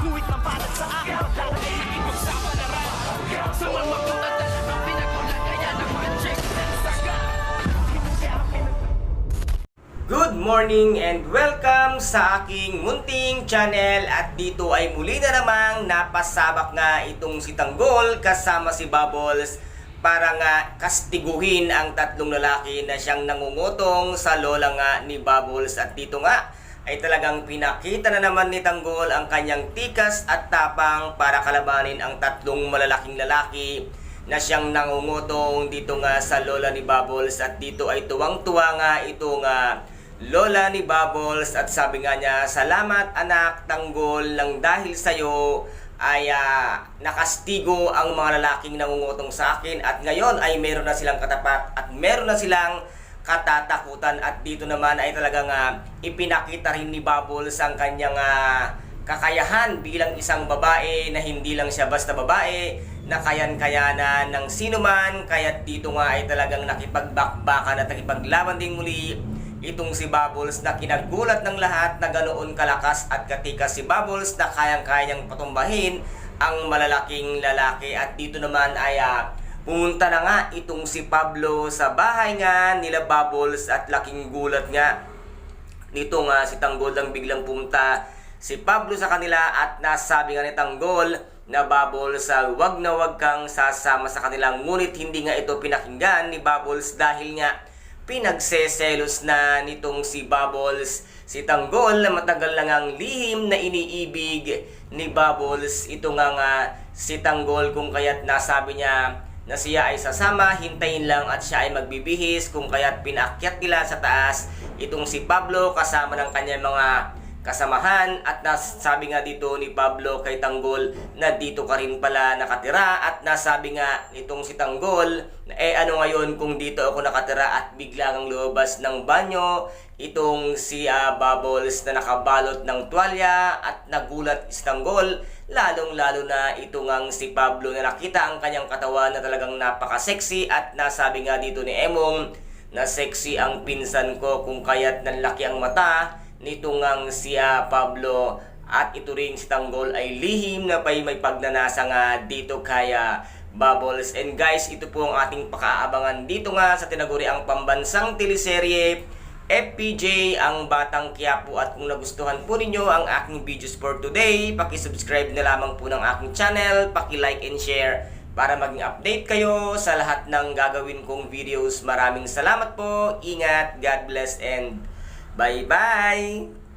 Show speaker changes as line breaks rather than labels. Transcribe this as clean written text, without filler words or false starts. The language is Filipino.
guhit ng balat sa akin. Lalagay ang ipagsapalaran sa mga at talagang pinagulan. Kaya naman check ng saga.
Good morning and welcome sa aking munting channel. At dito ay muli na namang napasabak nga itong si Tanggol kasama si Bubbles para nga kastiguhin ang tatlong lalaki na siyang nangungutong sa lola nga ni Bubbles. At dito nga ay talagang pinakita na naman ni Tanggol ang kanyang tikas at tapang para kalabanin ang tatlong malalaking lalaki na siyang nangungutong dito nga sa lola ni Bubbles. At dito ay tuwang-tuwa nga itong lola ni Bubbles at sabi nga niya, "Salamat anak Tanggol, lang dahil sa'yo ay nakastigo ang mga lalaking nangungutong sa akin at ngayon ay meron na silang katapat at meron na silang katatakutan." At dito naman ay talagang ipinakita rin ni Bubbles ang kanyang kakayahan bilang isang babae na hindi lang siya basta babae, na kayan-kayanan ng sinuman. Kaya dito nga ay talagang nakipagbakbakan at nakipaglaban din muli itong si Bubbles na kinagulat ng lahat na ganoon kalakas at katikas si Bubbles na kayang-kayang patumbahin ang malalaking lalaki. At dito naman ay pumunta na nga itong si Pablo sa bahay nga nila Bubbles at laking gulat nga nito nga si Tanggol lang biglang pumunta si Pablo sa kanila at nasabi nga ni Tanggol na Bubbles wag na wag kang sasama sa kanila. Ngunit hindi nga ito pinakinggan ni Bubbles dahil nga pinagseselos na nitong si Bubbles si Tanggol na matagal lang ang lihim na iniibig ni Bubbles. Ito nga si Tanggol kung kaya't nasabi niya na siya ay sasama, hintayin lang at siya ay magbibihis, kung kaya't pinakyat nila sa taas itong si Pablo kasama ng kanyang mga kasamahan. At nasabi nga dito ni Pablo kay Tanggol na dito ka rin pala nakatira. At nasabi nga nitong si Tanggol na ano ngayon kung dito ako nakatira at biglang lumabas ng banyo itong si Bubbles na nakabalot ng tuwalya. At nagulat si Tanggol, lalong lalo na itong si Pablo na nakita ang kanyang katawan na talagang napaka-sexy. At nasabi nga dito ni Emong na sexy ang pinsan ko, kung kaya't nanlaki ang mata nitong si Pablo. At ito rin si Tanggol ay lihim na may pagnanasa nga dito kaya Bubbles. And guys, ito po ang ating pakaabangan dito nga sa tinaguriang pambansang teleserye FPJ ang Batang Quiapo. At kung nagustuhan po ninyo ang aking videos for today, paki-subscribe na lamang po ng aking channel, paki-like and share para maging update kayo sa lahat ng gagawin kong videos. Maraming salamat po, ingat, God bless and bye-bye!